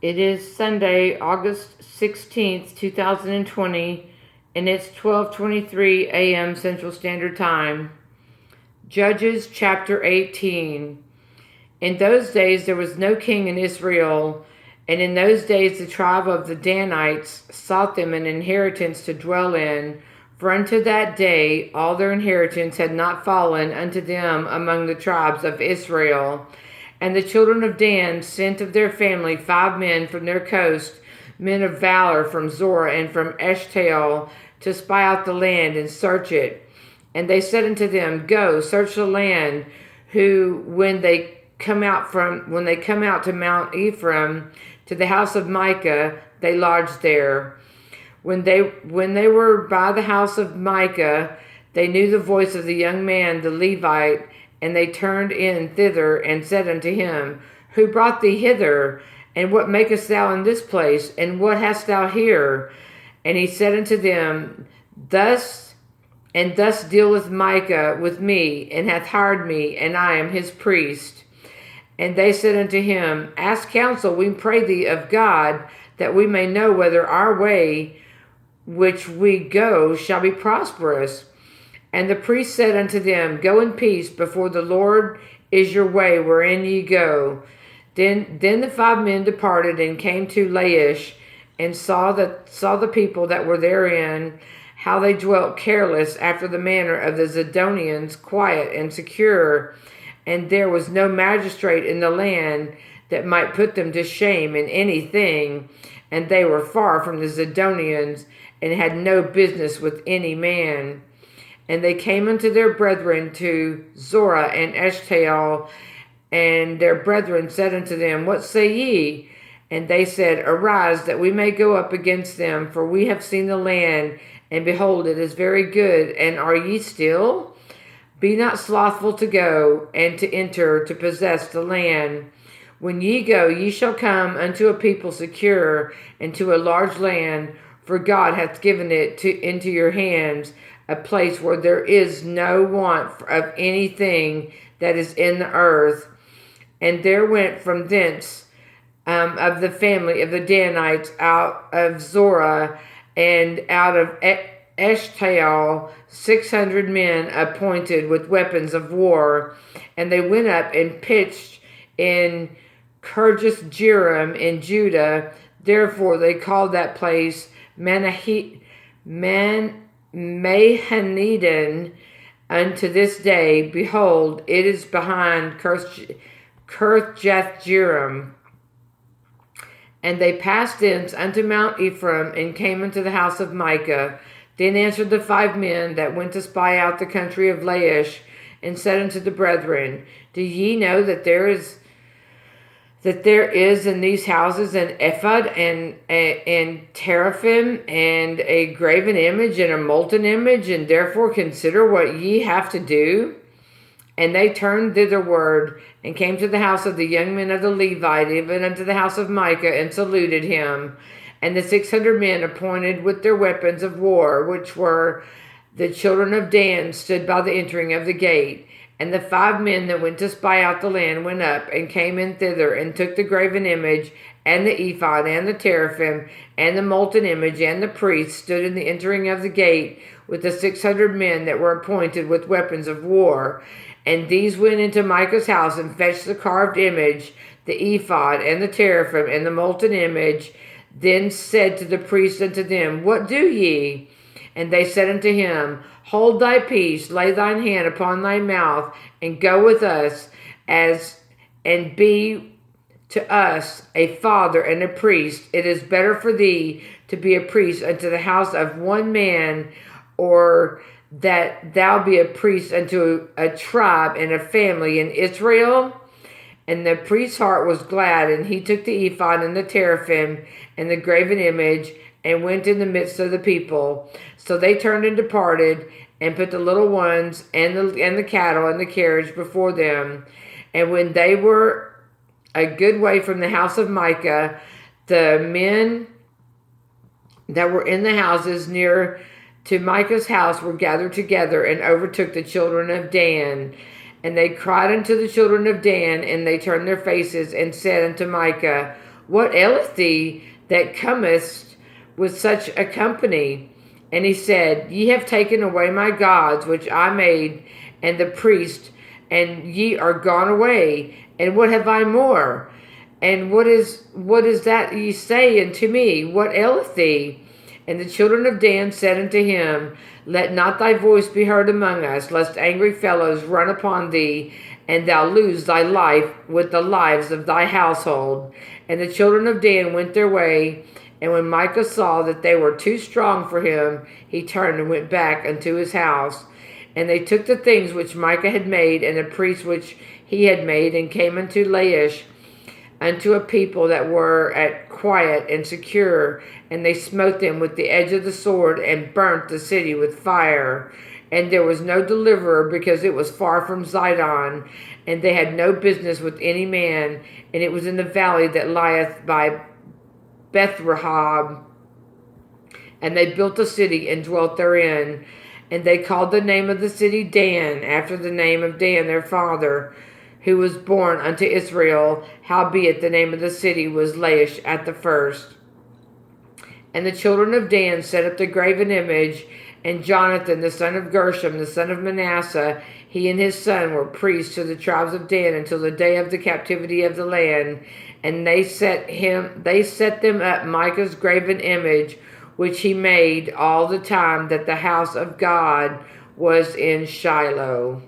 It is Sunday, August 16th, 2020, and it's 12:23 a.m. Central Standard Time. Judges chapter 18. In those days there was no king in Israel, and in those days the tribe of the Danites sought them an inheritance to dwell in, for unto that day all their inheritance had not fallen unto them among the tribes of Israel. And the children of Dan sent of their family 5 men from their coast, men of valor from Zorah and from Eshtaol, to spy out the land and search it. And they said unto them, Go, search the land. Who, when they come out to Mount Ephraim, to the house of Micah, they lodged there. When they were by the house of Micah, they knew the voice of the young man, the Levite. And they turned in thither, and said unto him, Who brought thee hither? And what makest thou in this place? And what hast thou here? And he said unto them, Thus dealeth Micah with me, and hath hired me, and I am his priest. And they said unto him, Ask counsel, we pray thee, of God, that we may know whether our way which we go shall be prosperous. And the priest said unto them, Go in peace, before the Lord is your way wherein ye go. Then the 5 men departed and came to Laish, and saw the people that were therein, how they dwelt careless after the manner of the Zidonians, quiet and secure. And there was no magistrate in the land that might put them to shame in anything. And they were far from the Zidonians, and had no business with any man. And they came unto their brethren to Zorah and Eshtaol, and their brethren said unto them, What say ye? And they said, Arise, that we may go up against them, for we have seen the land, and behold, it is very good. And are ye still? Be not slothful to go, and to enter, to possess the land. When ye go, ye shall come unto a people secure, and to a large land, for God hath given it into your hands, a place where there is no want of anything that is in the earth. And there went from thence of the family of the Danites out of Zorah and out of Eshtaol 600 men appointed with weapons of war. And they went up and pitched in Kirjath Jearim in Judah. Therefore they called that place Mahanedon unto this day. Behold, it is behind Kirjath Jearim. And they passed thence unto Mount Ephraim, and came unto the house of Micah. Then answered the 5 men that went to spy out the country of Laish, and said unto the brethren, Do ye know that there is in these houses an ephod and teraphim and a graven image and a molten image, and therefore consider what ye have to do? And they turned thitherward, and came to the house of the young men of the Levite, even unto the house of Micah, and saluted him. And the 600 men appointed with their weapons of war, which were the children of Dan, stood by the entering of the gate. And the 5 men that went to spy out the land went up, and came in thither, and took the graven image, and the ephod, and the teraphim, and the molten image, and the priest stood in the entering of the gate, with the 600 men that were appointed with weapons of war. And these went into Micah's house, and fetched the carved image, the ephod, and the teraphim, and the molten image. Then said to the priest unto them, What do ye? And they said unto him, Hold thy peace, lay thine hand upon thy mouth, and go with us, and be to us a father and a priest. It is better for thee to be a priest unto the house of one man, or that thou be a priest unto a tribe and a family in Israel. And the priest's heart was glad, and he took the ephod and the teraphim and the graven image, and went in the midst of the people. So they turned and departed, and put the little ones and the cattle and the carriage before them. And when they were a good way from the house of Micah, the men that were in the houses near to Micah's house were gathered together, and overtook the children of Dan. And they cried unto the children of Dan, and they turned their faces, and said unto Micah, What aileth thee that comest with such a company? And he said, Ye have taken away my gods, which I made, and the priest, and ye are gone away. And what have I more? And what is that ye say unto me? What aileth thee? And the children of Dan said unto him, Let not thy voice be heard among us, lest angry fellows run upon thee, and thou lose thy life with the lives of thy household. And the children of Dan went their way. And when Micah saw that they were too strong for him, he turned and went back unto his house. And they took the things which Micah had made, and the priests which he had made, and came unto Laish, unto a people that were at quiet and secure, and they smote them with the edge of the sword, and burnt the city with fire. And there was no deliverer, because it was far from Zidon, and they had no business with any man, and it was in the valley that lieth by Bethrahab. And they built a city and dwelt therein, and they called the name of the city Dan, after the name of Dan their father, who was born unto Israel. Howbeit the name of the city was Laish at the first. And the children of Dan set up the graven image, and Jonathan the son of Gershom, the son of Manasseh, he and his son were priests to the tribes of Dan until the day of the captivity of the land. And they set them up Micah's graven image, which he made all the time that the house of God was in Shiloh.